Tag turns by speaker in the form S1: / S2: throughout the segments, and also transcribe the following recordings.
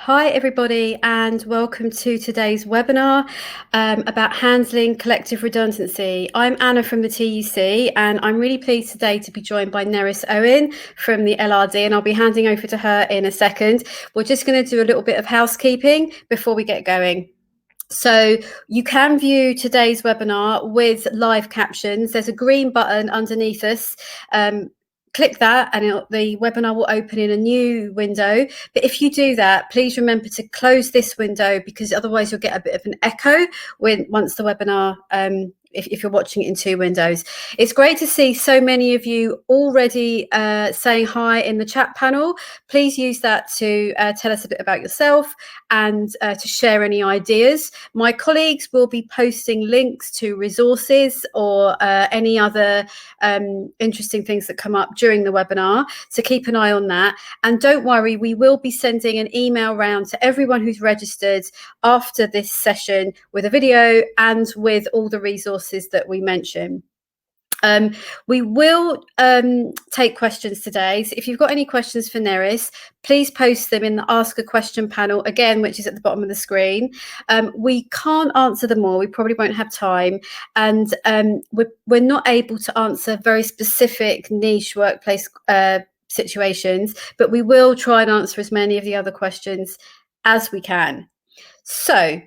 S1: Hi everybody and welcome to today's webinar about handling collective redundancy. I'm Anna from the TUC and I'm really pleased today to be joined by Nerys Owen from the LRD, and I'll be handing over to her in a second. We're just going to do a little bit of housekeeping before we get going. So you can view today's webinar with live captions. There's a green button underneath us. Click that and the webinar will open in a new window. But if you do that, please remember to close this window, because otherwise you'll get a bit of an echo once the webinar, if you're watching it in two windows. It's great to see so many of you already saying hi in the chat panel. Please use that to tell us a bit about yourself and to share any ideas. My colleagues will be posting links to resources or any other interesting things that come up during the webinar, so keep an eye on that. And don't worry, we will be sending an email round to everyone who's registered after this session with a video and with all the resources that we mention. We will take questions today, so if you've got any questions for Nerys, please post them in the Ask a Question panel, again, which is at the bottom of the screen. We can't answer them all, we probably won't have time, and we're not able to answer very specific niche workplace situations, but we will try and answer as many of the other questions as we can. So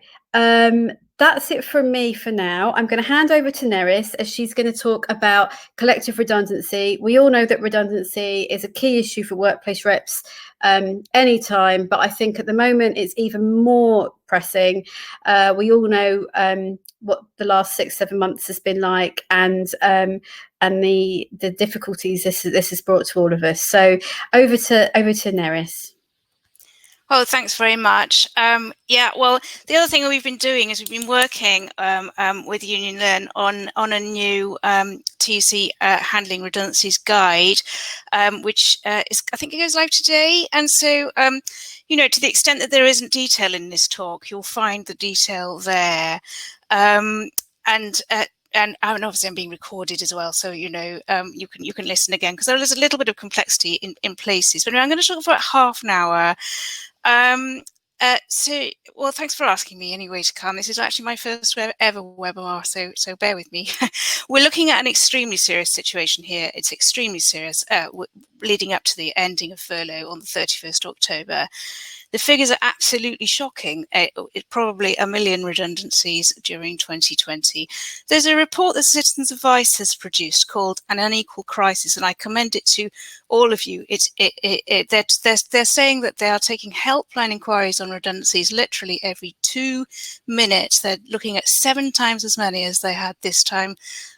S1: that's it from me for now. I'm going to hand over to Nerys as she's going to talk about collective redundancy. We all know that redundancy is a key issue for workplace reps anytime, but I think at the moment it's even more pressing. We all know what the last 6-7 months has been like, and the difficulties this has brought to all of us. So over to Nerys.
S2: Oh, thanks very much. Yeah, well, the other thing we've been doing is we've been working with Union Learn on a new TUC handling redundancies guide, which is, I think it goes live today. And so, you know, to the extent that there isn't detail in this talk, you'll find the detail there. And obviously I'm being recorded as well, so you know you can listen again, because there is a little bit of complexity in places. But I'm going to talk for about half an hour. Well, thanks for asking me anyway to come. This is actually my first ever webinar, so bear with me. We're looking at an extremely serious situation here. It's extremely serious, leading up to the ending of furlough on the 31st October. The figures are absolutely shocking. Probably 1 million redundancies during 2020. There's a report that Citizens Advice has produced called An Unequal Crisis, and I commend it to all of you. They're saying that they are taking helpline inquiries on redundancies literally every 2 minutes. They're looking at 7 times as many as they had this time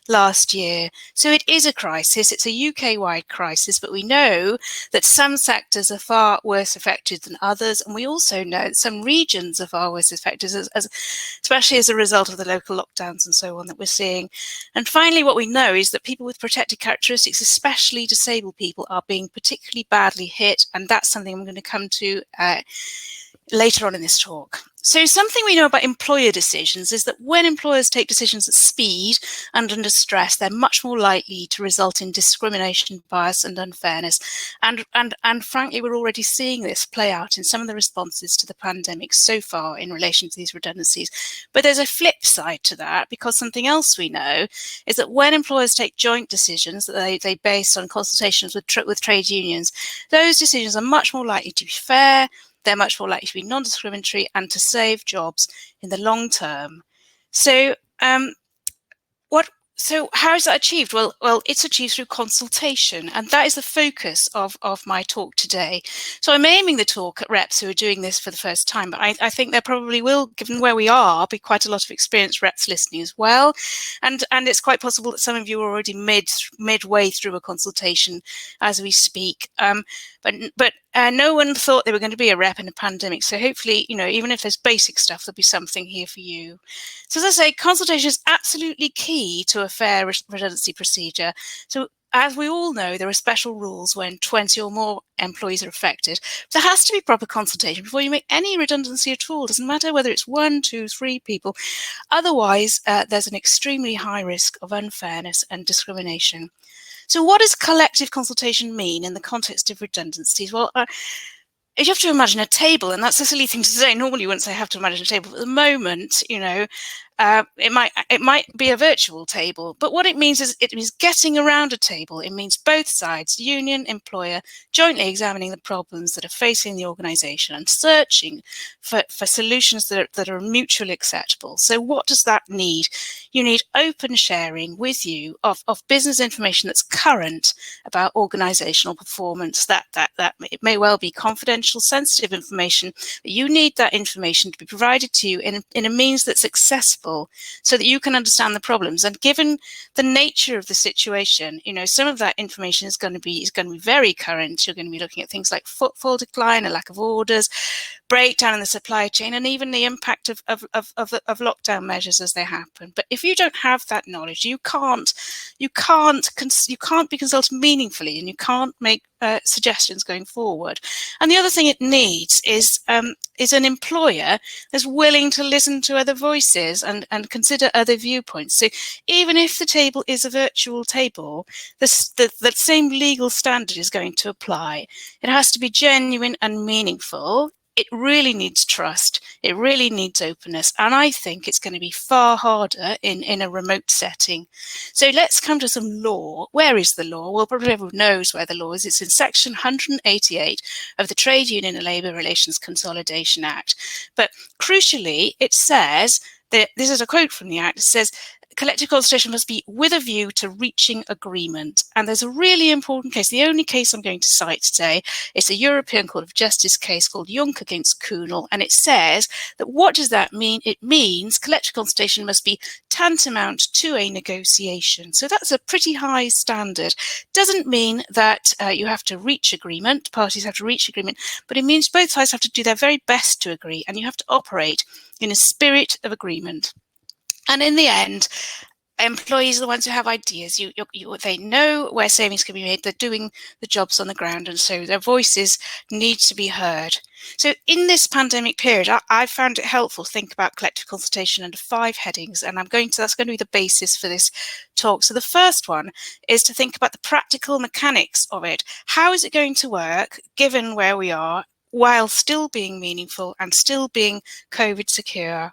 S2: last year. So it is a crisis. It's a UK-wide crisis, but we know that some sectors are far worse affected than others, and we also know that some regions are far worse affected, especially as a result of the local lockdowns and so on that we're seeing. And finally, what we know is that people with protected characteristics, especially disabled people, are being particularly badly hit, and that's something I'm going to come to later on in this talk. So something we know about employer decisions is that when employers take decisions at speed and under stress, they're much more likely to result in discrimination, bias and unfairness. And frankly, we're already seeing this play out in some of the responses to the pandemic so far in relation to these redundancies. But there's a flip side to that, because something else we know is that when employers take joint decisions that they base on consultations with trade unions, those decisions are much more likely to be fair, they're much more likely to be non-discriminatory and to save jobs in the long term. So So how is that achieved? Well, it's achieved through consultation, and that is the focus of my talk today. So I'm aiming the talk at reps who are doing this for the first time, but I think there probably will, given where we are, be quite a lot of experienced reps listening as well. And it's quite possible that some of you are already midway through a consultation as we speak. But no one thought they were going to be a rep in a pandemic. So hopefully, you know, even if there's basic stuff, there'll be something here for you. So as I say, consultation is absolutely key to a fair redundancy procedure. So as we all know, there are special rules when 20 or more employees are affected. There has to be proper consultation before you make any redundancy at all. Doesn't matter whether it's 1, 2, 3 people. Otherwise, there's an extremely high risk of unfairness and discrimination. So what does collective consultation mean in the context of redundancies? Well, you have to imagine a table, and that's a silly thing to say. Normally you wouldn't say have to imagine a table, but at the moment, it might be a virtual table, but what it means is it means getting around a table. It means both sides, union, employer, jointly examining the problems that are facing the organisation and searching for solutions that are mutually acceptable. So what does that need? You need open sharing with you of business information that's current about organisational performance. That it may well be confidential, sensitive information, but you need that information to be provided to you in a means that's accessible, so that you can understand the problems. And given the nature of the situation, some of that information is going to be very current. You're going to be looking at things like footfall decline, a lack of orders, breakdown in the supply chain, and even the impact of lockdown measures as they happen. But if you don't have that knowledge, you can't be consulted meaningfully, and you can't make suggestions going forward. And the other thing it needs is an employer that's willing to listen to other voices and consider other viewpoints. So even if the table is a virtual table, the same legal standard is going to apply. It has to be genuine and meaningful. It really needs trust. It really needs openness. And I think it's going to be far harder in a remote setting. So let's come to some law. Where is the law? Well, probably everyone knows where the law is. It's in section 188 of the Trade Union and Labour Relations Consolidation Act. But crucially, it says that, this is a quote from the Act, it says, collective consultation must be with a view to reaching agreement. And there's a really important case. The only case I'm going to cite today is a European Court of Justice case called Juncker against Kuhnel. And it says that, what does that mean? It means collective consultation must be tantamount to a negotiation. So that's a pretty high standard. Doesn't mean that you have to reach agreement, parties have to reach agreement, but it means both sides have to do their very best to agree, and you have to operate in a spirit of agreement. And in the end, employees are the ones who have ideas. They know where savings can be made. They're doing the jobs on the ground, and so their voices need to be heard. So in this pandemic period, I found it helpful to think about collective consultation under 5 headings, and that's going to be the basis for this talk. So the first one is to think about the practical mechanics of it. How is it going to work, given where we are, while still being meaningful and still being COVID secure?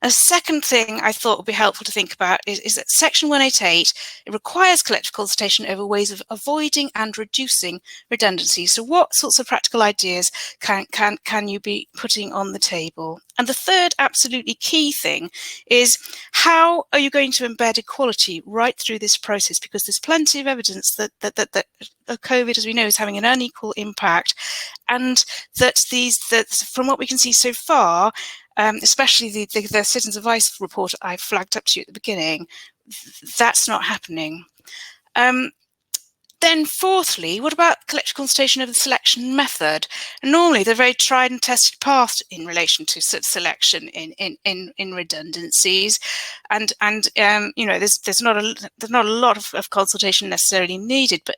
S2: A second thing I thought would be helpful to think about is that section 188, it requires collective consultation over ways of avoiding and reducing redundancies. So what sorts of practical ideas can you be putting on the table? And the third absolutely key thing is, how are you going to embed equality right through this process? Because there's plenty of evidence that COVID, as we know, is having an unequal impact, and that from what we can see so far, especially the Citizens Advice report I flagged up to you at the beginning, that's not happening. Then fourthly, what about collective consultation of the selection method? And normally they're very tried and tested path in relation to selection in redundancies, and there's not a lot of consultation necessarily needed, but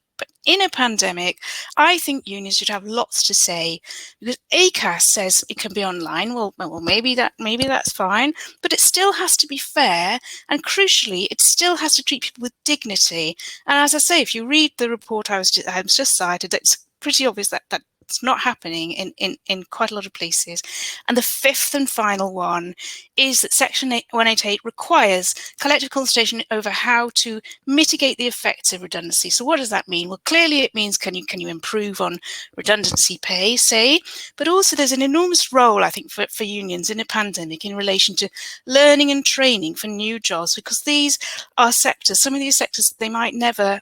S2: in a pandemic, I think unions should have lots to say, because ACAS says it can be online. Well, maybe that's fine, but it still has to be fair, and crucially, it still has to treat people with dignity. And as I say, if you read the report I was just cited, it's pretty obvious that it's not happening in quite a lot of places. And the fifth and final one is that section 188 requires collective consultation over how to mitigate the effects of redundancy. So what does that mean? Well, clearly it means, can you improve on redundancy pay, say, but also there's an enormous role, I think, for unions in a pandemic in relation to learning and training for new jobs, because these are sectors, some of these sectors, they might never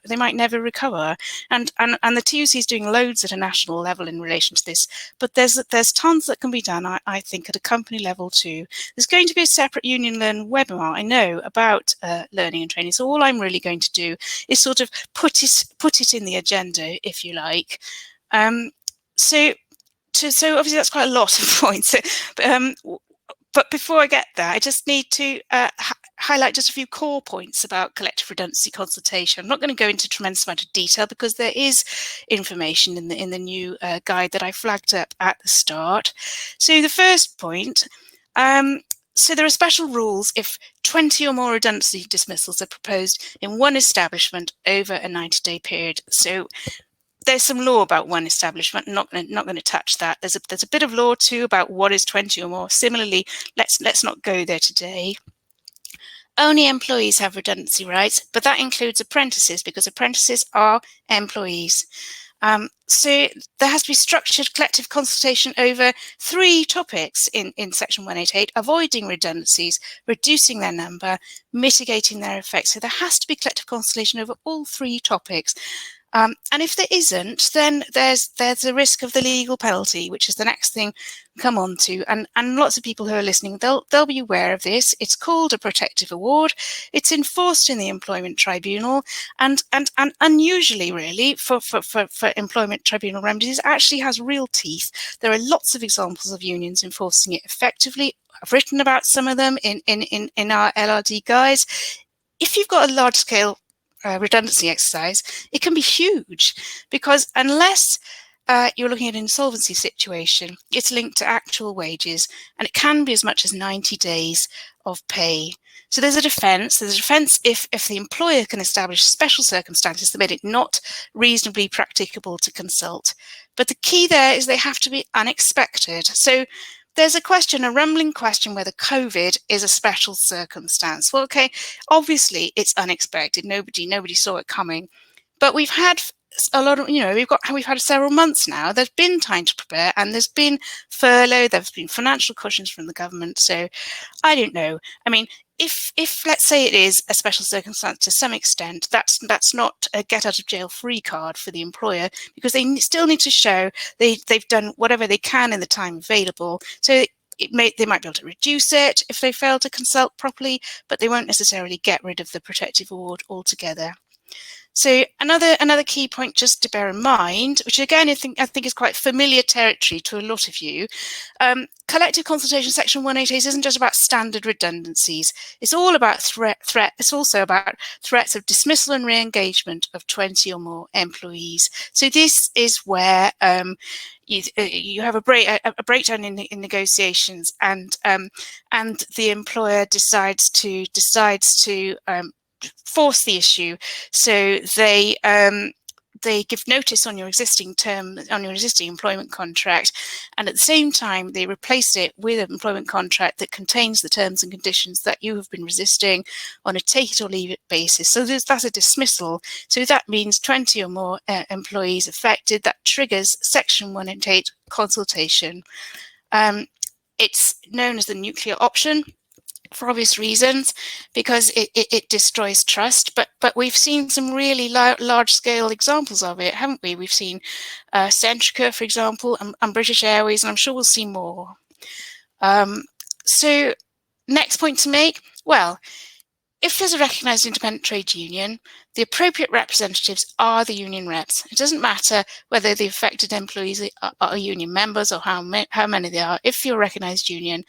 S2: recover. And the TUC is doing loads at a national level in relation to this, but there's tons that can be done, I think, at a company level too. There's going to be a separate Union Learn webinar, I know, about learning and training. So all I'm really going to do is sort of put it in the agenda, if you like. So obviously that's quite a lot of points. But before I get there, I just need to highlight just a few core points about collective redundancy consultation. I'm not going to go into a tremendous amount of detail, because there is information in the new guide that I flagged up at the start. So the first point, so there are special rules if 20 or more redundancy dismissals are proposed in one establishment over a 90-day period. So there's some law about one establishment. Not going to touch that. There's a bit of law too about what is 20 or more. Similarly, let's not go there today. Only employees have redundancy rights, but that includes apprentices, because apprentices are employees. So there has to be structured collective consultation over 3 topics in Section 188: avoiding redundancies, reducing their number, mitigating their effects. So there has to be collective consultation over all 3 topics. And if there isn't, then there's a risk of the legal penalty, which is the next thing we come on to. And lots of people who are listening, they'll be aware of this. It's called a protective award. It's enforced in the Employment Tribunal, and unusually, really, for Employment Tribunal remedies, it actually has real teeth. There are lots of examples of unions enforcing it effectively. I've written about some of them in our LRD guides. If you've got a large-scale redundancy exercise, it can be huge, because unless you're looking at an insolvency situation, it's linked to actual wages, and it can be as much as 90 days of pay. So there's a defence. There's a defence if the employer can establish special circumstances that made it not reasonably practicable to consult. But the key there is they have to be unexpected. So there's a rumbling question whether COVID is a special circumstance. Well, okay, obviously it's unexpected. Nobody saw it coming. But we've had a lot of, we've had several months now. There's been time to prepare, and there's been furlough, there's been financial cushions from the government. So I don't know. I mean, if let's say it is a special circumstance to some extent, that's not a get out of jail free card for the employer, because they still need to show they've done whatever they can in the time available. So they might be able to reduce it if they fail to consult properly, but they won't necessarily get rid of the protective award altogether. So another key point just to bear in mind, which again I think is quite familiar territory to a lot of you, collective consultation Section 188 isn't just about standard redundancies. It's all about threat. It's also about threats of dismissal and re-engagement of 20 or more employees. So this is where you have a breakdown in negotiations, and the employer decides to force the issue. So they give notice on your existing employment contract, and at the same time they replace it with an employment contract that contains the terms and conditions that you have been resisting on a take it or leave it basis. So that's a dismissal. So that means 20 or more employees affected. That triggers Section 188 consultation. It's known as the nuclear option, for obvious reasons, because it destroys trust. But we've seen some really large-scale examples of it, haven't we? We've seen Centrica, for example, and British Airways, and I'm sure we'll see more. So next point to make, well, if there's a recognised independent trade union, the appropriate representatives are the union reps. It doesn't matter whether the affected employees are union members or how many they are. If you're a recognised union,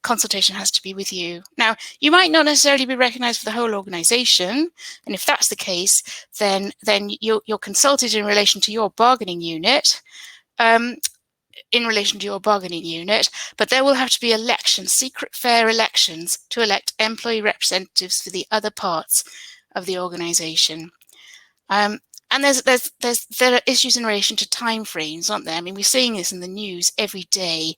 S2: consultation has to be with you. Now, you might not necessarily be recognised for the whole organisation, and if that's the case, then you're consulted in relation to your bargaining unit. But there will have to be elections, secret fair elections, to elect employee representatives for the other parts of the organisation. And there are issues in relation to timeframes, aren't there? I mean, we're seeing this in the news every day.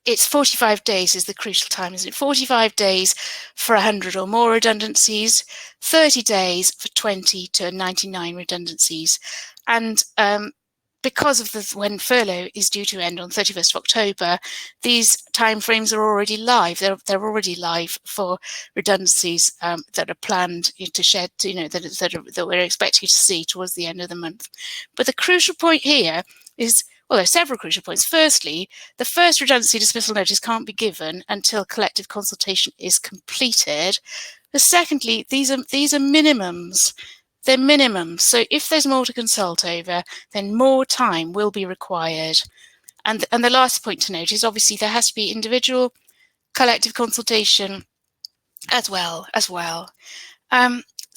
S2: It's 45 days is the crucial time, isn't it? 45 days for 100 or more redundancies, 30 days for 20 to 99 redundancies. And because of when furlough is due to end on 31st of October, these timeframes are already live. They're already live for redundancies that are planned to shed, that we're expecting to see towards the end of the month. But the crucial point here is, well, there are several crucial points. Firstly, the first redundancy dismissal notice can't be given until collective consultation is completed. But secondly, these are minimums. They're minimums. So if there's more to consult over, then more time will be required. And the last point to note is obviously there has to be individual collective consultation as well.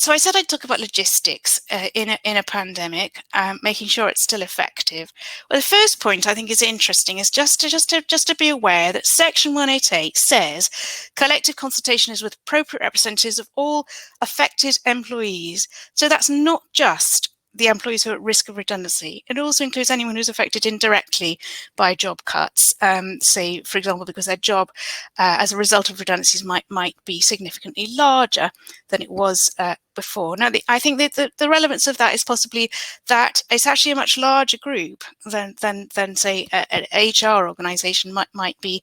S2: So I said I'd talk about logistics in a pandemic, making sure it's still effective. Well, the first point I think is interesting is just to be aware that Section 188 says collective consultation is with appropriate representatives of all affected employees. So that's not just the employees who are at risk of redundancy. It also includes anyone who's affected indirectly by job cuts, say, for example, because their job as a result of redundancies might be significantly larger than it was before. Now, I think that the relevance of that is possibly that it's actually a much larger group than say an HR organisation might be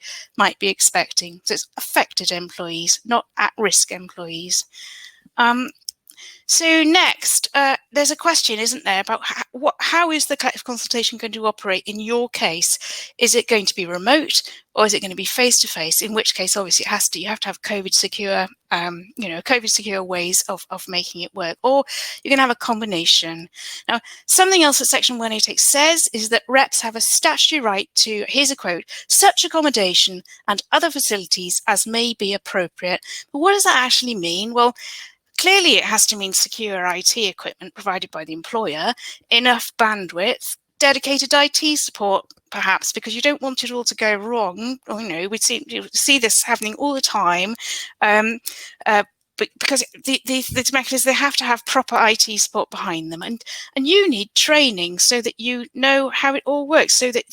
S2: expecting. So it's affected employees, not at-risk employees. So next, there's a question, isn't there, about how is the collective consultation going to operate in your case? Is it going to be remote or is it going to be face-to-face? In which case, obviously, you have to have COVID secure, COVID secure ways of making it work, or you can have a combination. Now, something else that Section 188 says is that reps have a statutory right to, here's a quote, such accommodation and other facilities as may be appropriate. But what does that actually mean? Well, clearly, it has to mean secure IT equipment provided by the employer, enough bandwidth, dedicated IT support, perhaps, because you don't want it all to go wrong. Or, we see this happening all the time. Because the mechanisms, they have to have proper IT support behind them, and you need training so that you know how it all works, so that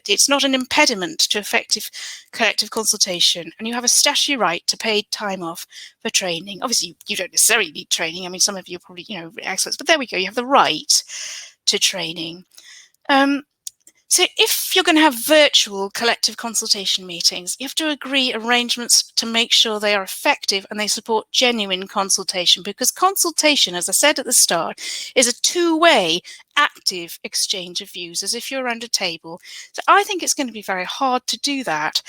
S2: it's not an impediment to effective collective consultation, and you have a statutory right to paid time off for training. Obviously, you don't necessarily need training. I mean, some of you are probably experts, but there we go. You have the right to training. So if you're going to have virtual collective consultation meetings, you have to agree arrangements to make sure they are effective and they support genuine consultation, because consultation, as I said at the start, is a two-way active exchange of views, as if you're around a table. So I think it's going to be very hard to do that.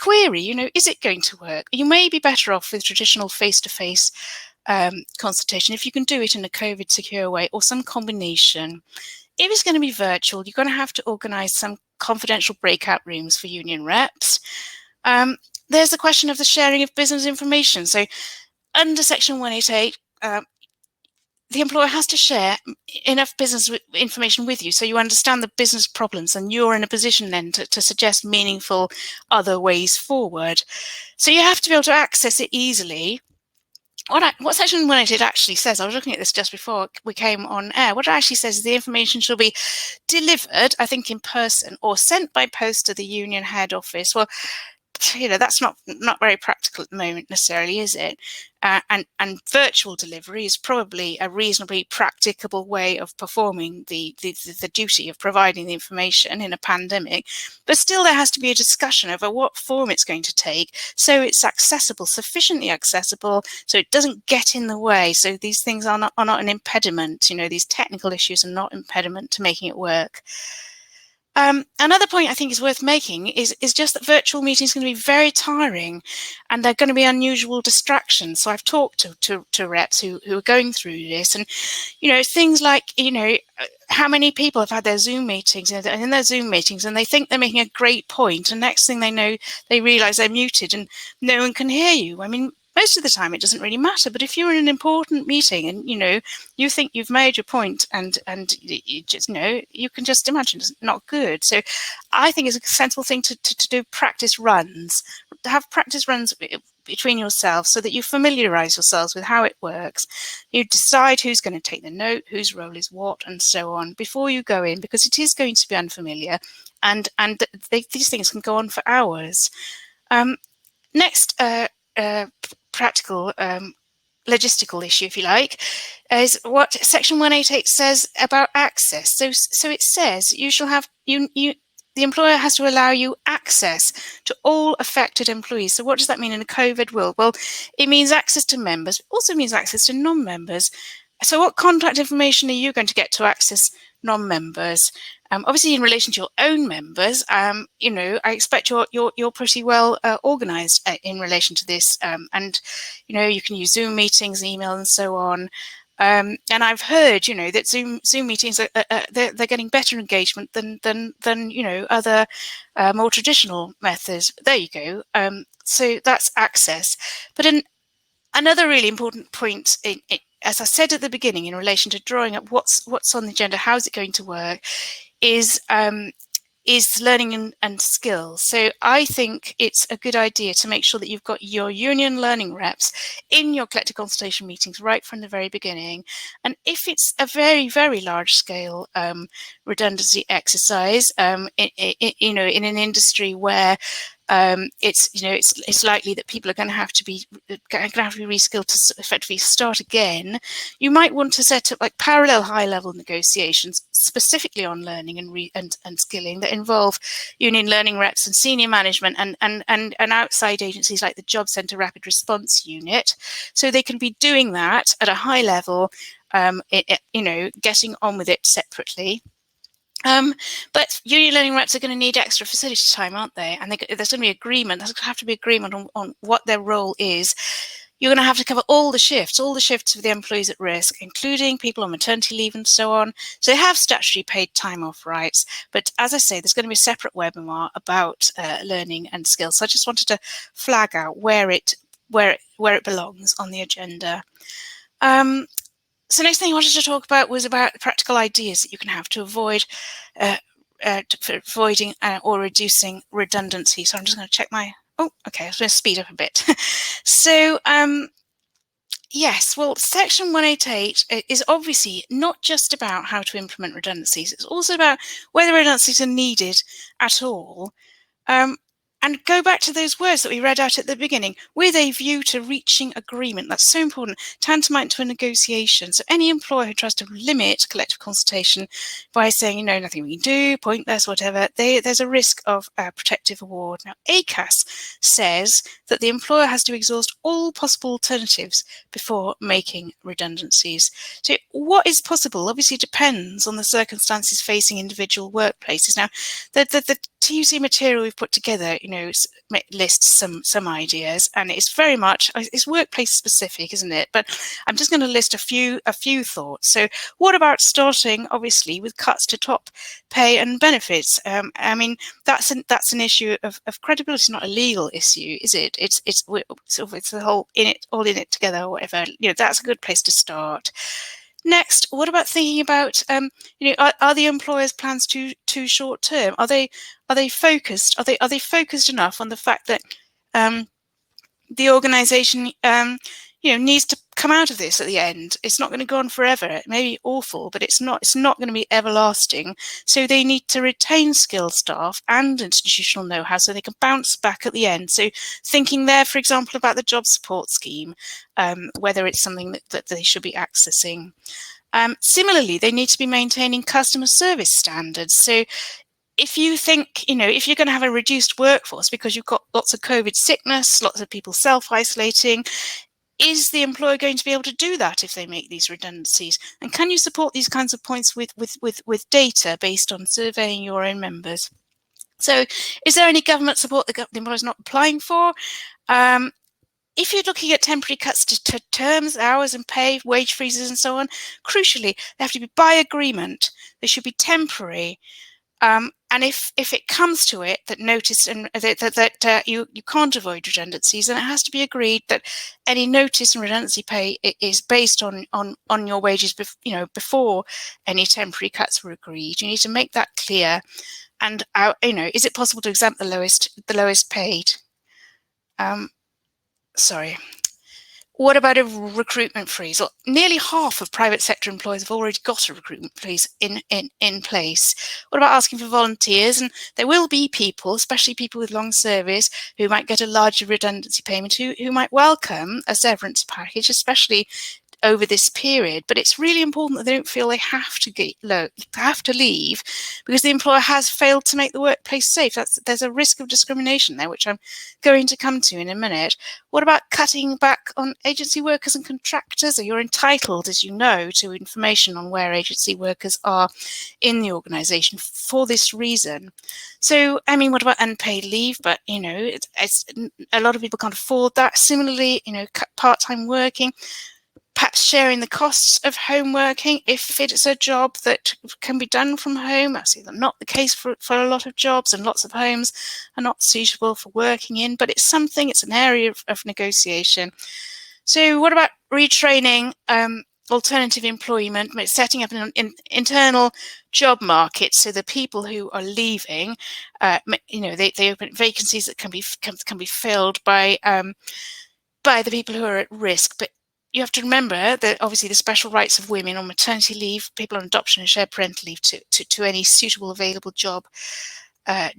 S2: Query, is it going to work? You may be better off with traditional face-to-face consultation if you can do it in a COVID secure way or some combination. If it's going to be virtual, you're going to have to organise some confidential breakout rooms for union reps. There's the question of the sharing of business information. So under Section 188, the employer has to share enough business information with you so you understand the business problems, and you're in a position then to suggest meaningful other ways forward. So you have to be able to access it easily. What Section 188 actually says, I was looking at this just before we came on air, what it actually says is the information shall be delivered, I think, in person or sent by post to the union head office. Well, that's not very practical at the moment necessarily, is it? And virtual delivery is probably a reasonably practicable way of performing the duty of providing the information in a pandemic. But still, there has to be a discussion over what form it's going to take, so it's accessible, sufficiently accessible, so it doesn't get in the way. So these things are not an impediment. These technical issues are not impediment to making it work. Another point I think is worth making is just that virtual meetings are going to be very tiring, and they're going to be unusual distractions. So I've talked to reps who are going through this, and things like how many people have had their Zoom meetings and in their Zoom meetings, and they think they're making a great point, and next thing they know, they realise they're muted and no one can hear you. I mean, most of the time it doesn't really matter, but if you're in an important meeting and you think you've made your point and you just you can just imagine it's not good. So I think it's a sensible thing to do practice runs, to have practice runs between yourselves so that you familiarize yourselves with how it works. You decide who's going to take the note, whose role is what, and so on before you go in, because it is going to be unfamiliar, and these things can go on for hours. Next, practical logistical issue, if you like, is what Section 188 says about access. So it says you shall have the employer has to allow you access to all affected employees. So what does that mean in a COVID world? Well, it means access to members, it also means access to non-members. So what contact information are you going to get to access non-members? Obviously, in relation to your own members, I expect you're pretty well organised in relation to this, and you can use Zoom meetings, email, and so on. And I've heard that Zoom meetings they're getting better engagement than other more traditional methods. There you go. So that's access. But another really important point as I said at the beginning, in relation to drawing up what's on the agenda, how is it going to work, is learning and skills. So I think it's a good idea to make sure that you've got your union learning reps in your collective consultation meetings right from the very beginning. And if it's a very, very large scale redundancy exercise, in an industry where it's likely that people are going to have to be reskilled to effectively start again, you might want to set up like parallel high-level negotiations specifically on learning and skilling that involve union learning reps and senior management and outside agencies like the Job Centre Rapid Response Unit, so they can be doing that at a high level, getting on with it separately. But union learning reps are going to need extra facility time, aren't they? And there's going to be agreement. There's going to have to be agreement on what their role is. You're going to have to cover all the shifts of the employees at risk, including people on maternity leave and so on. So they have statutory paid time off rights. But as I say, there's going to be a separate webinar about learning and skills. So I just wanted to flag out where it belongs on the agenda. So next thing I wanted to talk about was about practical ideas that you can have to avoid avoiding or reducing redundancy. So I'm just going to check my, oh, okay, I was going to speed up a bit. So yes, well, Section 188 is obviously not just about how to implement redundancies. It's also about whether redundancies are needed at all. And go back to those words that we read out at the beginning, with a view to reaching agreement. That's so important, tantamount to a negotiation. So any employer who tries to limit collective consultation by saying, nothing we can do, pointless, whatever, there's a risk of a protective award. Now, ACAS says that the employer has to exhaust all possible alternatives before making redundancies. So what is possible obviously depends on the circumstances facing individual workplaces. Now, the TUC material we've put together, lists some ideas, and it's very much, it's workplace specific, isn't it? But I'm just going to list a few thoughts. So what about starting obviously with cuts to top pay and benefits? I mean, that's an issue of credibility, not a legal issue, is it? It's the whole all in it together, or whatever. That's a good place to start. Next, what about thinking about, are the employers' plans too short term? Are they focused? Are they focused enough on the fact that the organisation, needs to come out of this at the end? It's not going to go on forever. It may be awful, but it's not going to be everlasting. So they need to retain skilled staff and institutional know-how so they can bounce back at the end. So thinking there, for example, about the job support scheme, whether it's something that they should be accessing. Similarly, they need to be maintaining customer service standards. So if you think, if you're going to have a reduced workforce because you've got lots of COVID sickness, lots of people self-isolating, is the employer going to be able to do that if they make these redundancies? And can you support these kinds of points with data based on surveying your own members? So is there any government support that the employer is not applying for? If you're looking at temporary cuts to terms, hours and pay, wage freezes and so on, crucially, they have to be by agreement. They should be temporary. And if it comes to it that notice and that you can't avoid redundancies, then it has to be agreed that any notice and redundancy pay is based on your wages, before any temporary cuts were agreed. You need to make that clear. And is it possible to exempt the lowest paid? Sorry. What about a recruitment freeze? Well, nearly half of private sector employers have already got a recruitment freeze in place. What about asking for volunteers? And there will be people, especially people with long service, who might get a larger redundancy payment, who might welcome a severance package, especially over this period. But it's really important that they don't feel they have to leave because the employer has failed to make the workplace safe. There's a risk of discrimination there, which I'm going to come to in a minute. What about cutting back on agency workers and contractors? You're entitled, as you know, to information on where agency workers are in the organisation for this reason. So, I mean, what about unpaid leave? But, it's a lot of people can't afford that. Similarly, part-time working. Perhaps sharing the costs of home working if it's a job that can be done from home. That's either not the case for a lot of jobs, and lots of homes are not suitable for working in, but it's an area of negotiation. So what about retraining alternative employment, setting up an internal job market so the people who are leaving, they open vacancies that can be filled by the people who are at risk. But you have to remember that obviously the special rights of women on maternity leave, people on adoption and shared parental leave, to any suitable available job that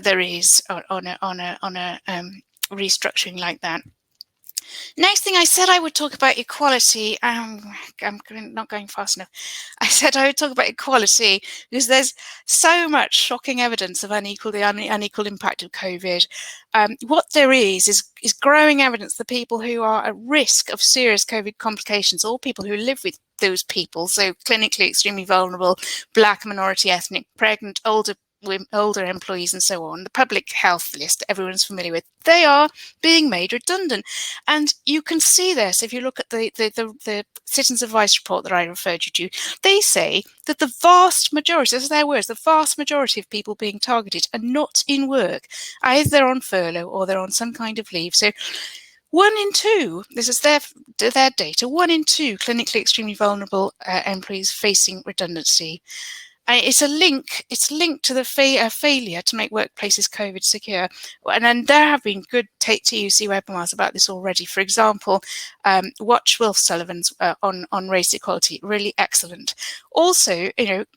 S2: there is on a restructuring like that. Next thing, I said I would talk about equality. I'm not going fast enough. I said I would talk about equality because there's so much shocking evidence of the unequal impact of COVID. What there is growing evidence that people who are at risk of serious COVID complications, or people who live with those people, so clinically extremely vulnerable, Black, minority, ethnic, pregnant, older employees and so on, the public health list that everyone's familiar with, they are being made redundant. And you can see this if you look at the Citizens Advice report that I referred you to. They say that the vast majority, this is their words, the vast majority of people being targeted are not in work. Either they're on furlough or they're on some kind of leave. So 1 in 2, this is their data, 1 in 2 clinically extremely vulnerable employees facing redundancy. It's linked to the failure to make workplaces COVID secure. And then there have been good TUC webinars about this already. For example, watch Wilf Sullivan's on race equality, really excellent. Also,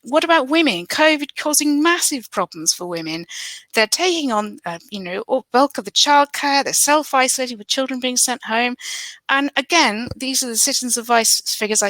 S2: what about women? COVID causing massive problems for women. They're taking on, bulk of the childcare, they're self-isolating with children being sent home. And again, these are the Citizens Advice figures I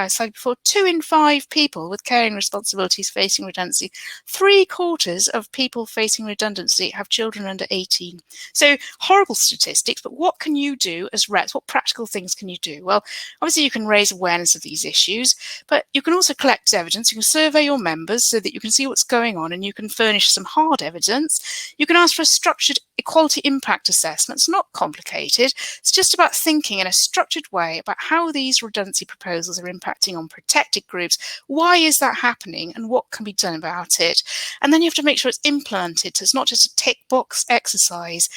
S2: cited before. 2 in 5 people with caring responsibilities facing redundancy. 3/4 of people facing redundancy have children under 18. So horrible statistics, but what can you do as reps? What practical things can you do? Well, obviously you can raise awareness of these issues, but you can also collect evidence. You can survey your members so that you can see what's going on, and you can furnish some hard evidence. You can ask for a structured equality impact assessment. It's not complicated. It's just about thinking in a structured way about how these redundancy proposals are impacting on protected groups. Why is that happening and what can be done about it? And then you have to make sure it's implemented, so it's not just a tick box exercise.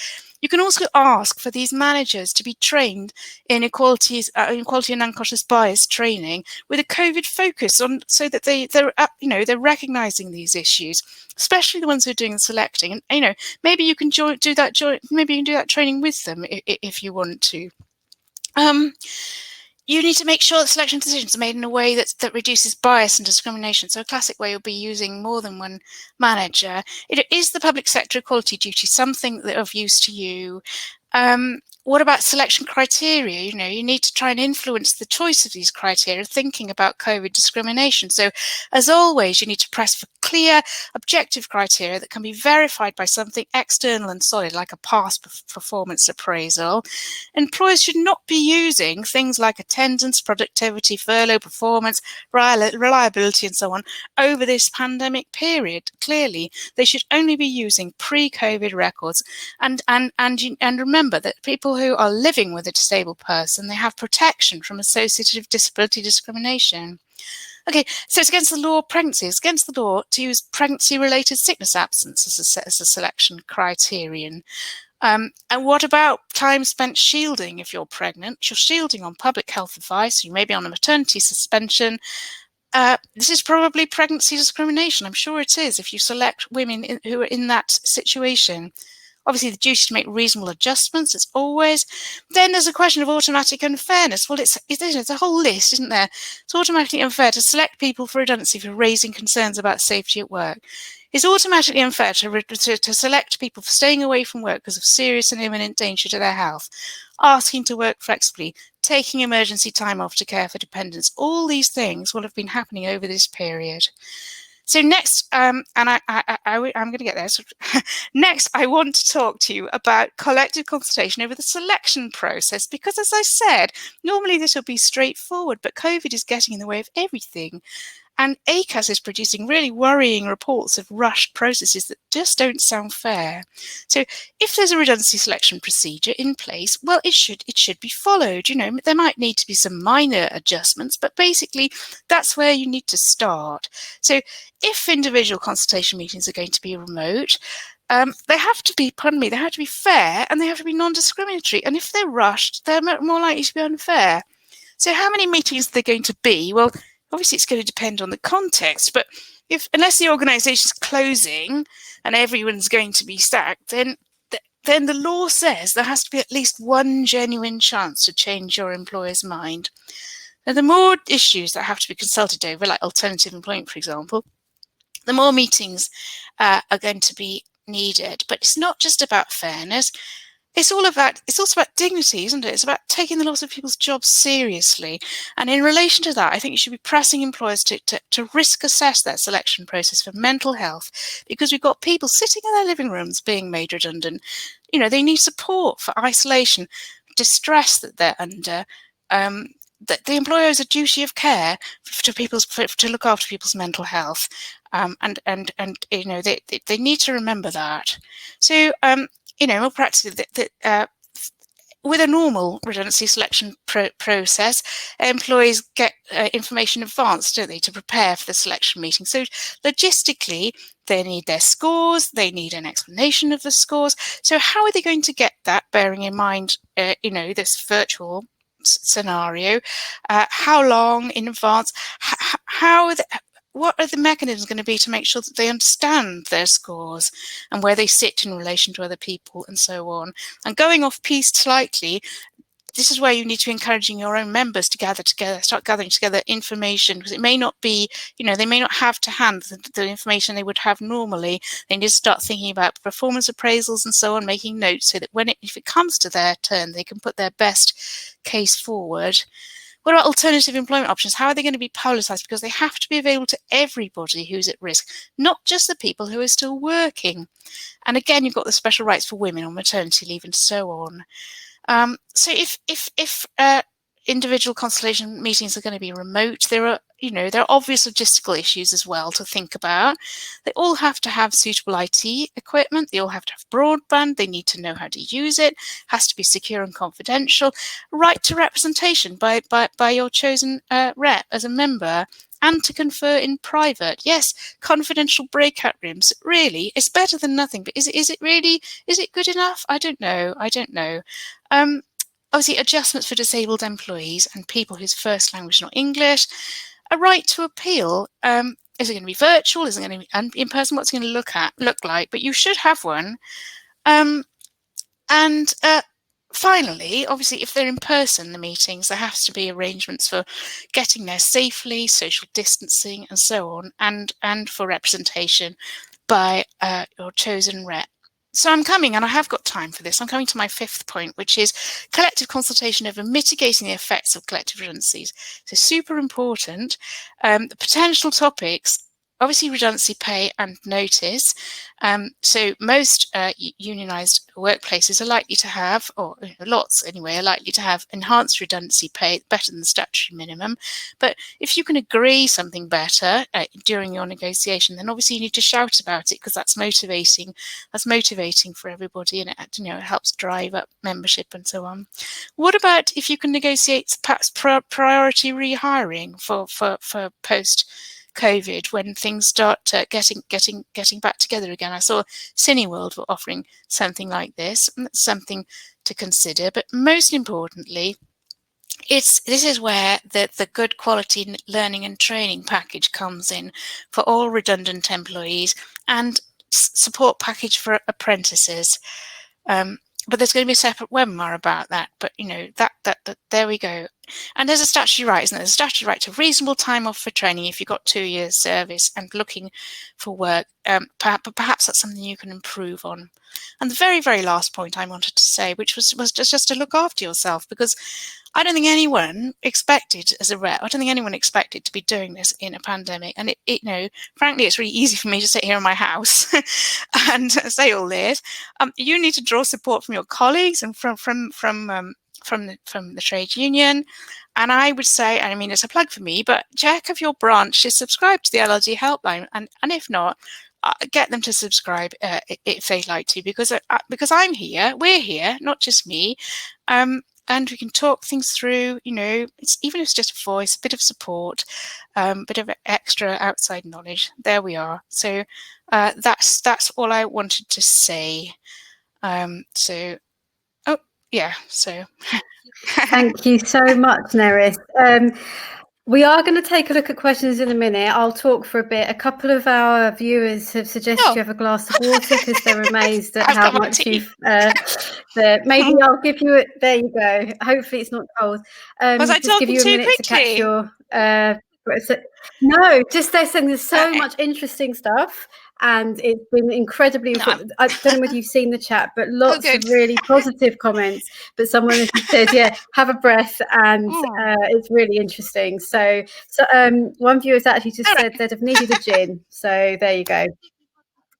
S2: You can also ask for these managers to be trained in equality and unconscious bias training with a COVID focus on, so that they're recognizing these issues, especially the ones who are doing the selecting. And maybe you can do that training with them if you want to. You need to make sure that selection decisions are made in a way that reduces bias and discrimination. So a classic way will be using more than one manager. It is the public sector equality duty, something that of use to you. What about selection criteria? You need to try and influence the choice of these criteria, thinking about COVID discrimination. So as always, you need to press for clear, objective criteria that can be verified by something external and solid, like a past performance appraisal. Employers should not be using things like attendance, productivity, furlough, performance, reliability, and so on over this pandemic period. Clearly, they should only be using pre-COVID records. And remember that people who are living with a disabled person, they have protection from associative disability discrimination. Okay, so it's against the law of pregnancy. It's against the law to use pregnancy-related sickness absence as a selection criterion. And what about time spent shielding if you're pregnant? You're shielding on public health advice, you may be on a maternity suspension. This is probably pregnancy discrimination. I'm sure it is if you select women who are in that situation. Obviously, the duty to make reasonable adjustments, as always. Then there's a question of automatic unfairness. Well, it's a whole list, isn't there? It's automatically unfair to select people for redundancy for raising concerns about safety at work. It's automatically unfair to select people for staying away from work because of serious and imminent danger to their health, asking to work flexibly, taking emergency time off to care for dependents. All these things will have been happening over this period. So next, and I'm going to get there. So next, I want to talk to you about collective consultation over the selection process, because as I said, normally this would be straightforward, but COVID is getting in the way of everything. And ACAS is producing really worrying reports of rushed processes that just don't sound fair. So if there's a redundancy selection procedure in place, well, it should be followed. There might need to be some minor adjustments, but basically that's where you need to start. So if individual consultation meetings are going to be remote, they have to be, they have to be fair and they have to be non-discriminatory. And if they're rushed, they're more likely to be unfair. So how many meetings are there going to be? Well, obviously it's going to depend on the context, but unless the organisation's closing and everyone's going to be sacked, then the law says there has to be at least one genuine chance to change your employer's mind. Now, the more issues that have to be consulted over, like alternative employment, for example, the more meetings are going to be needed. But it's not just about fairness. It's also about dignity, isn't it? It's about taking the loss of people's jobs seriously. And in relation to that, I think you should be pressing employers to risk assess their selection process for mental health, because we've got people sitting in their living rooms being made redundant. You know, they need support for isolation, distress that they're under. That the employer has a duty of care to look after people's mental health, and you know, they need to remember that. So you know, more practically, with a normal redundancy selection process, employees get information in advance, don't they, to prepare for the selection meeting. So logistically, they need their scores, they need an explanation of the scores. So how are they going to get that, bearing in mind, you know, this virtual scenario? How long in advance? What are the mechanisms going to be to make sure that they understand their scores and where they sit in relation to other people and so on? And going off piece slightly, this is where you need to be encouraging your own members to start gathering together information, because it may not be, you know, they may not have to hand the information they would have normally. They need to start thinking about performance appraisals and so on, making notes so that if it comes to their turn, they can put their best case forward. What about alternative employment options? How are they going to be publicised? Because they have to be available to everybody who's at risk, not just the people who are still working. And again, you've got the special rights for women on maternity leave and so on. So if individual consultation meetings are going to be remote, there are obvious logistical issues as well to think about. They all have to have suitable IT equipment. They all have to have broadband. They need to know how to use it. Has to be secure and confidential. Right to representation by your chosen rep as a member, and to confer in private. Yes, confidential breakout rooms. Really, it's better than nothing. But is it good enough? I don't know. Obviously, adjustments for disabled employees and people whose first language is not English. A right to appeal. Is it going to be virtual? Is it going to be in person? What's it going to look like? But you should have one. Finally, obviously, if they're in person, the meetings, there has to be arrangements for getting there safely, social distancing, and so on, and for representation by your chosen rep. So I'm coming, and I have got time for this, I'm coming to my fifth point, which is collective consultation over mitigating the effects of collective redundancies. So super important. The potential topics, obviously redundancy pay and notice. So most unionised workplaces are likely to have, or lots anyway, are likely to have enhanced redundancy pay, better than the statutory minimum. But if you can agree something better during your negotiation, then obviously you need to shout about it, because that's motivating. That's motivating for everybody, and it helps drive up membership and so on. What about if you can negotiate perhaps priority rehiring for post COVID, when things start getting back together again? I saw Cineworld were offering something like this, and that's something to consider. But most importantly, this is where the good quality learning and training package comes in for all redundant employees, and support package for apprentices. But there's going to be a separate webinar about that. But that there we go. And there's a statutory right, isn't there? There's a statutory right to reasonable time off for training if you've got 2 years service and looking for work. Perhaps that's something you can improve on. And the very, very last point I wanted to say, which was just to look after yourself, because I don't think anyone expected, as a rep, I don't think anyone expected to be doing this in a pandemic. And frankly, it's really easy for me to sit here in my house and say all this. You need to draw support from your colleagues and from the trade union. And I would say, I mean, it's a plug for me, but check if your branch is subscribed to the LLG helpline, and if not, get them to subscribe if they'd like to, because I'm here, we're here, not just me. And we can talk things through, even if it's just a voice, a bit of support, bit of extra outside knowledge. There we are. So that's all I wanted to say. So
S1: Thank you so much, Nerys. We are going to take a look at questions in a minute. I'll talk for a bit. A couple of our viewers have suggested you have a glass of water because they're amazed at
S2: I've
S1: how
S2: got my
S1: much
S2: tea.
S1: you've. Maybe I'll give you it. There you go. Hopefully, it's not cold.
S2: Was I
S1: Just give
S2: talking
S1: you a
S2: too
S1: minute to catch
S2: quickly?
S1: your. No, just they're saying there's so
S2: Okay.
S1: much interesting stuff, and it's been incredibly
S2: No.
S1: informative. I don't know whether you've seen the chat, but lots
S2: good.
S1: of really positive comments. But someone has said, "Yeah, have a breath," and it's really interesting. So one viewer has actually just said they'd have needed a gin. So there you go.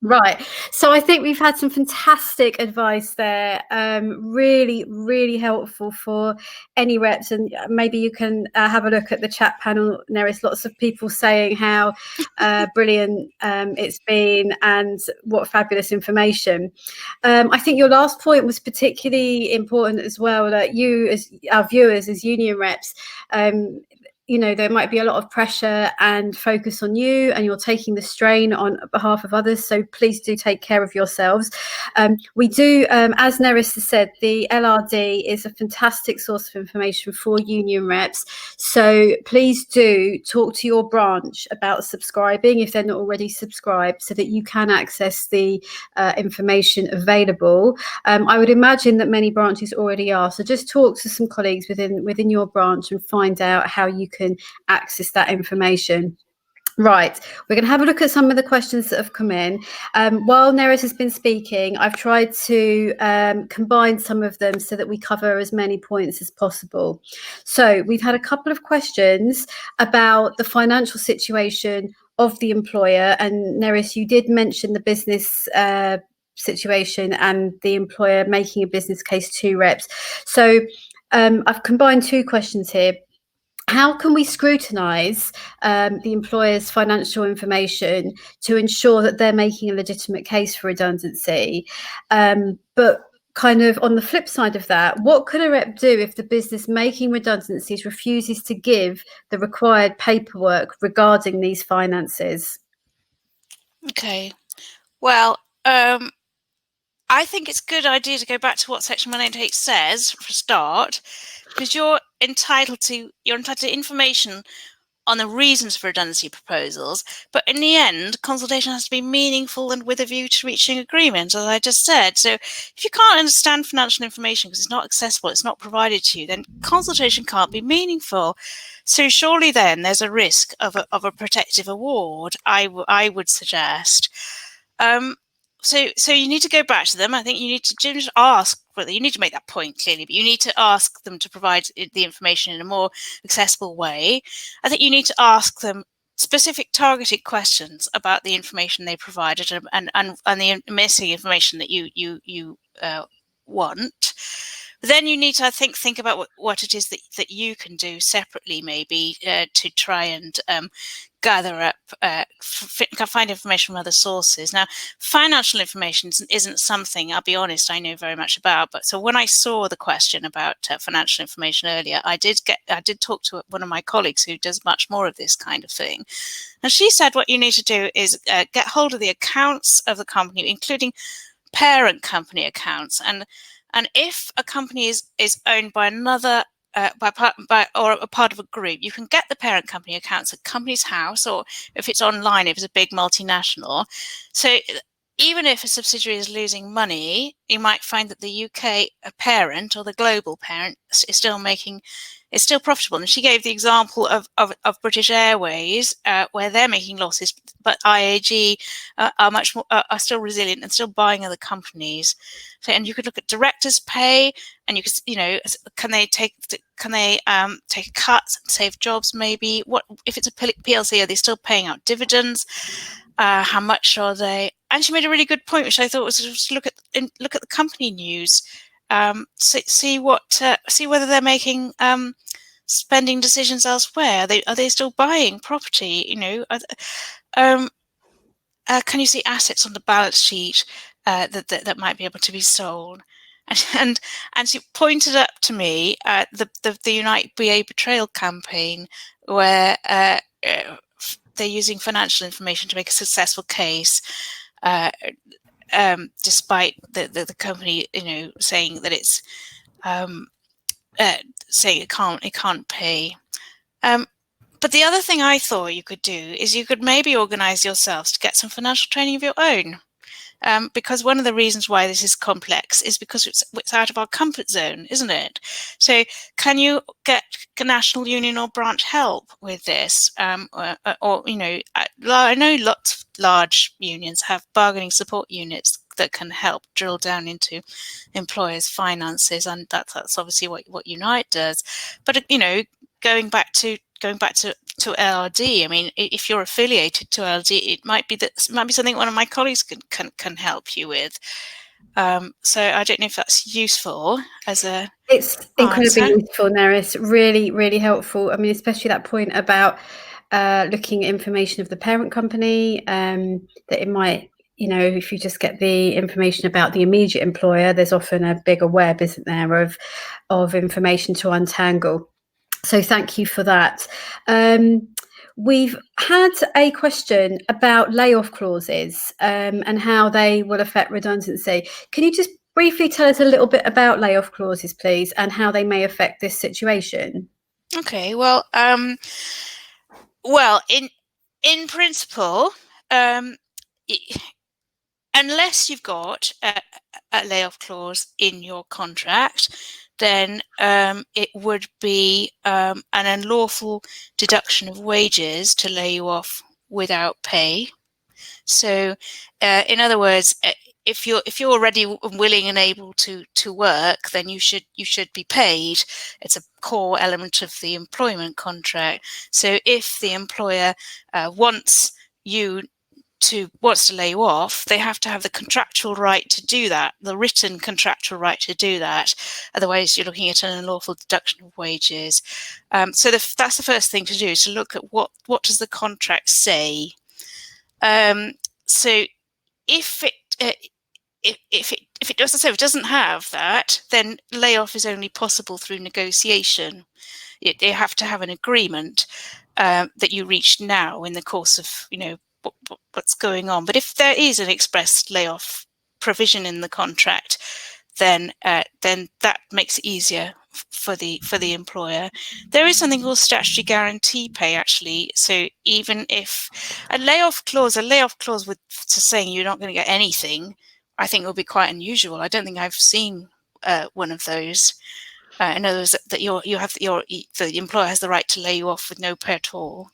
S1: Right. So I think we've had some fantastic advice there. Really, really helpful for any reps. And maybe you can have a look at the chat panel. There is lots of people saying how brilliant it's been and what fabulous information. I think your last point was particularly important as well, that you, as our viewers, as union reps, there might be a lot of pressure and focus on you, and you're taking the strain on behalf of others. So please do take care of yourselves. We do, as Nerys has said, the LRD is a fantastic source of information for union reps. So please do talk to your branch about subscribing if they're not already subscribed, so that you can access the information available. I would imagine that many branches already are. So just talk to some colleagues within your branch and find out how you can access that information. Right, we're going to have a look at some of the questions that have come in. While Nerys has been speaking, I've tried to combine some of them so that we cover as many points as possible. So we've had a couple of questions about the financial situation of the employer, and Nerys, you did mention the business situation and the employer making a business case to reps. So I've combined two questions here. How can we scrutinise the employer's financial information to ensure that they're making a legitimate case for redundancy? But kind of on the flip side of that, what can a rep do if the business making redundancies refuses to give the required paperwork regarding these finances?
S2: Okay. Well, I think it's a good idea to go back to what Section 188 says for a start, because you're entitled to information on the reasons for redundancy proposals, but in the end, consultation has to be meaningful and with a view to reaching agreement, as I just said. So if you can't understand financial information because it's not accessible, it's not provided to you, then consultation can't be meaningful. So surely then there's a risk of a protective award, I would suggest. So you need to go back to them. I think you need to ask, well, you need to make that point clearly, but you need to ask them to provide the information in a more accessible way. I think you need to ask them specific targeted questions about the information they provided and the missing information that you want. Then you need to, I think about what it is that you can do separately, maybe to try and gather up, find information from other sources. Now, financial information isn't something, I'll be honest, I know very much about. But so when I saw the question about financial information earlier, I did talk to one of my colleagues who does much more of this kind of thing. And she said what you need to do is get hold of the accounts of the company, including parent company accounts. And if a company is owned by another or a part of a group, you can get the parent company accounts at Companies House, or if it's online, if it's a big multinational. So even if a subsidiary is losing money, you might find that the UK parent or the global parent is still profitable. And she gave the example of British Airways, where they're making losses, but IAG are still resilient and still buying other companies. So, and you could look at directors' pay, and you could, can they take a cut and save jobs? Maybe what if it's a PLC? Are they still paying out dividends? How much are they? And she made a really good point, which I thought was to look at the company news, see whether they're making spending decisions elsewhere. Are they still buying property? Can you see assets on the balance sheet that might be able to be sold? And she pointed up to me the Unite BA Betrayal campaign, where they're using financial information to make a successful case, despite the company saying that it's saying it can't pay. But the other thing I thought you could do is you could maybe organise yourselves to get some financial training of your own. Because one of the reasons why this is complex is because it's out of our comfort zone, isn't it? So can you get national union or branch help with this? Or you know, I know lots of large unions have bargaining support units that can help drill down into employers' finances, and that's obviously what Unite does. But you know, going back to LRD, I mean, if you're affiliated to LRD, it might be something one of my colleagues can help you with. So I don't know if that's useful as a
S1: It's incredibly
S2: answer.
S1: useful, Nerys. Really, really helpful. I mean, especially that point about looking at information of the parent company, that it might, you know, if you just get the information about the immediate employer, there's often a bigger web, isn't there, of information to untangle. So thank you for that. We've had a question about layoff clauses and how they will affect redundancy. Can you just briefly tell us a little bit about layoff clauses, please, and how they may affect this situation?
S2: Okay, well, in principle, unless you've got a layoff clause in your contract, then it would be an unlawful deduction of wages to lay you off without pay. So, in other words, if you're already willing and able to work, then you should be paid. It's a core element of the employment contract. So, if the employer wants to lay you off, they have to have the contractual right to do that, the written contractual right to do that. Otherwise, you're looking at an unlawful deduction of wages. So that's the first thing to do, is to look at what does the contract say. So if it doesn't have that, then layoff is only possible through negotiation. They have to have an agreement that you reach now in the course of, you know, what's going on. But if there is an express layoff provision in the contract, then that makes it easier for the employer. There is something called statutory guarantee pay, actually. So even if a layoff clause with to saying you're not going to get anything, I think will be quite unusual. I don't think I've seen one of those. In other words, that the employer has the right to lay you off with no pay at all.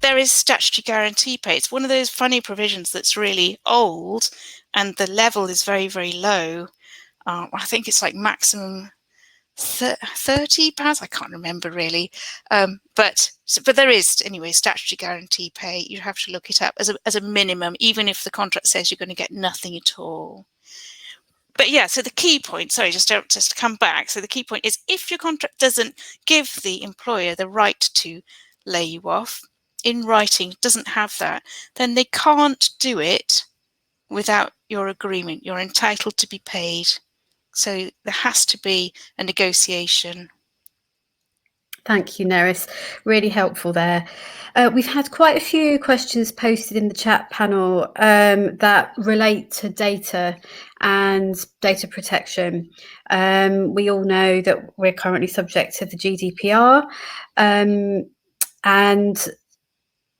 S2: There is statutory guarantee pay. It's one of those funny provisions that's really old, and the level is very, very low. I think it's like maximum £30. I can't remember really, but there is anyway statutory guarantee pay. You have to look it up as a minimum, even if the contract says you're going to get nothing at all. But yeah, so the key point, sorry, just to come back. So the key point is, if your contract doesn't give the employer the right to lay you off in writing, doesn't have that, then they can't do it without your agreement. You're entitled to be paid. So there has to be a negotiation.
S1: Thank you, Nerys. Really helpful there. We've had quite a few questions posted in the chat panel that relate to data and data protection. We all know that we're currently subject to the GDPR, and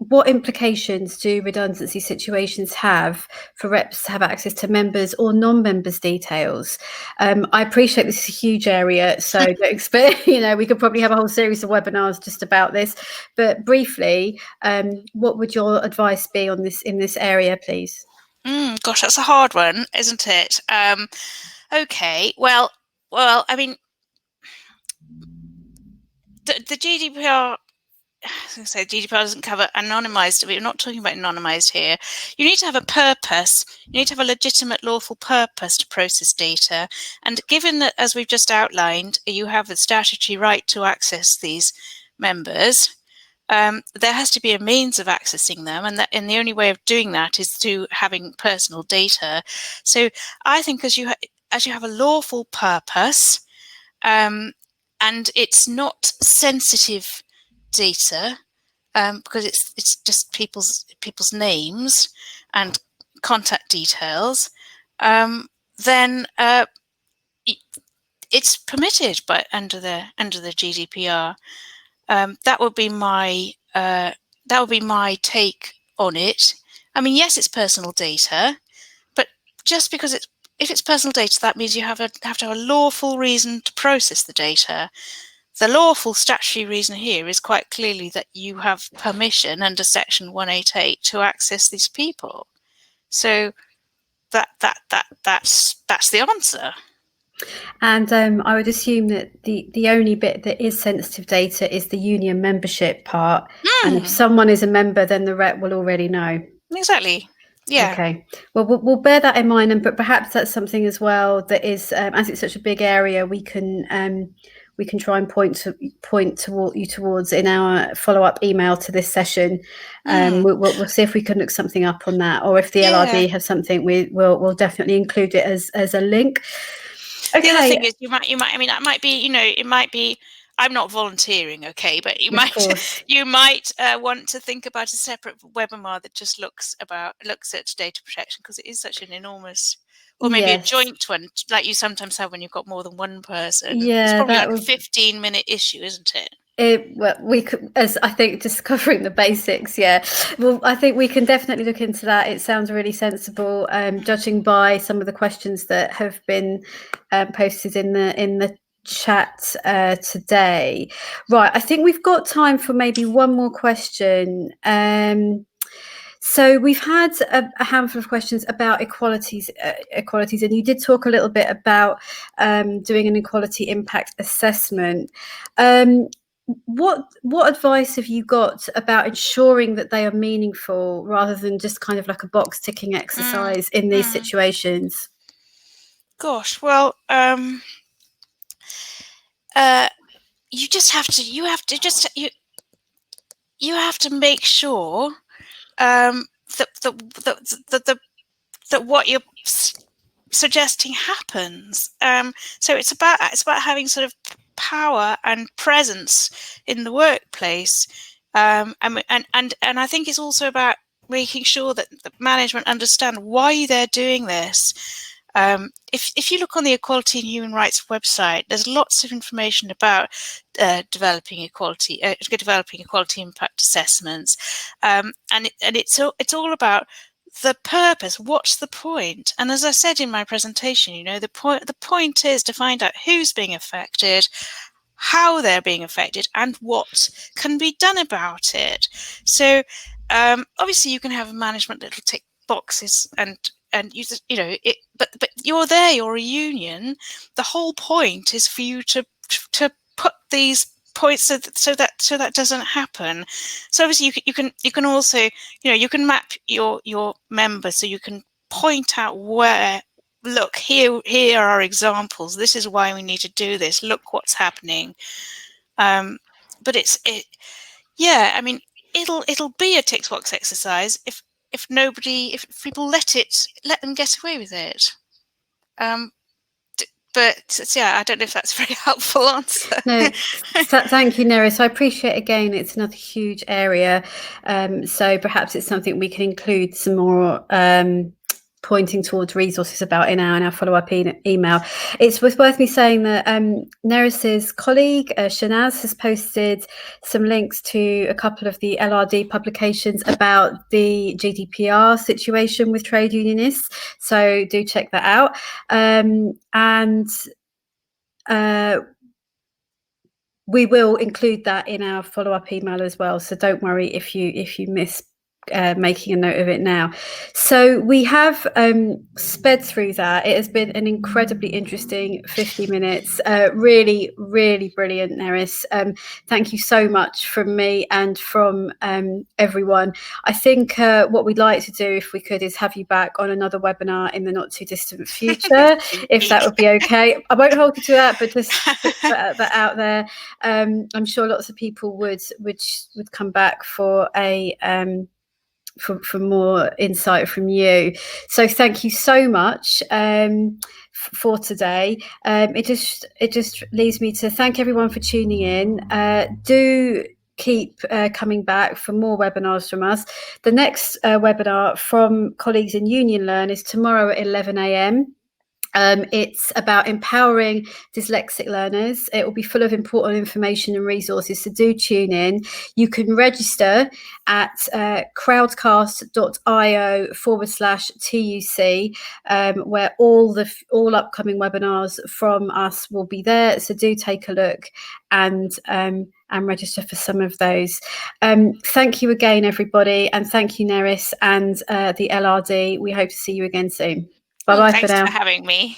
S1: what implications do redundancy situations have for reps to have access to members or non-members' details? I appreciate this is a huge area, so don't expect, you know, we could probably have a whole series of webinars just about this. But briefly, what would your advice be on this in this area, please?
S2: Gosh, that's a hard one, isn't it? Okay, well, I mean, the GDPR. So GDPR doesn't cover anonymized. We're not talking about anonymized here. You need to have a purpose. You need to have a legitimate, lawful purpose to process data. And given that, as we've just outlined, you have a statutory right to access these members, there has to be a means of accessing them, and the only way of doing that is through having personal data. So I think as you have a lawful purpose, and it's not sensitive data, because it's just people's names and contact details, then it's permitted under the GDPR. That would be my take on it. I mean, yes, it's personal data, but just because if it's personal data, that means you have to have a lawful reason to process the data. The lawful statutory reason here is quite clearly that you have permission under Section 188 to access these people. So that's the answer.
S1: And I would assume that the only bit that is sensitive data is the union membership part. And if someone is a member, then the rep will already know.
S2: Exactly. Yeah.
S1: Okay. Well, we'll bear that in mind, but perhaps that's something as well that is, as it's such a big area, we can try and point you towards in our follow-up email to this session. We'll see if we can look something up on that, or if the LRD have something, we'll definitely include it as a link. Okay.
S2: The other thing is you might. I mean, that might be. It might be. I'm not volunteering, okay, but you might want to think about a separate webinar that just looks at data protection, because it is such an enormous, or maybe a joint one, like you sometimes have when you've got more than one person.
S1: Yeah,
S2: it's probably like a 15-minute issue, isn't it?
S1: Well, we could, as I think, just covering the basics. Yeah, well, I think we can definitely look into that. It sounds really sensible, judging by some of the questions that have been posted in the chat today. Right, I think we've got time for maybe one more question. So we've had a handful of questions about equalities, and you did talk a little bit about doing an equality impact assessment. What advice have you got about ensuring that they are meaningful rather than just kind of like a box ticking exercise in these situations?
S2: Gosh, well, you have to make sure that what you're suggesting happens. So it's about having sort of power and presence in the workplace, and I think it's also about making sure that the management understand why they're doing this. If you look on the Equality and Human Rights website, there's lots of information about developing equality impact assessments, and it's all about the purpose. What's the point? And as I said in my presentation, the point is to find out who's being affected, how they're being affected, and what can be done about it. So obviously you can have a management that'll tick boxes and but you're a union. The whole point is for you to put these points so that doesn't happen. So obviously you can also you can map your members, so you can point out where, look, here are our examples, this is why we need to do this, look what's happening. But I mean, it'll be a tick box exercise if people let them get away with it. But I don't know if that's a very helpful answer.
S1: No, thank you, Nerys. I appreciate, again, it's another huge area. So perhaps it's something we can include some more pointing towards resources about in our follow-up email. It's worth me saying that Nerys's colleague Shanaz has posted some links to a couple of the LRD publications about the GDPR situation with trade unionists, so do check that out. We will include that in our follow-up email as well, so don't worry if you miss making a note of it now. So we have sped through that. It has been an incredibly interesting 50 minutes. Really, really brilliant, Nerys. Thank you so much from me and from everyone. I think what we'd like to do, if we could, is have you back on another webinar in the not too distant future, if that would be okay. I won't hold you to that, but just put that out there. I'm sure lots of people would come back for a for more insight from you. So thank you so much for today. It just leaves me to thank everyone for tuning in. Do keep coming back for more webinars from us. The next webinar from colleagues in Union Learn is tomorrow at 11 a.m. It's about empowering dyslexic learners. It will be full of important information and resources, so do tune in. You can register at crowdcast.io/TUC, where all upcoming webinars from us will be there. So do take a look and register for some of those. Thank you again, everybody, and thank you, Nerys and the LRD. We hope to see you again soon. Bye-bye for now.
S2: Thanks for having me.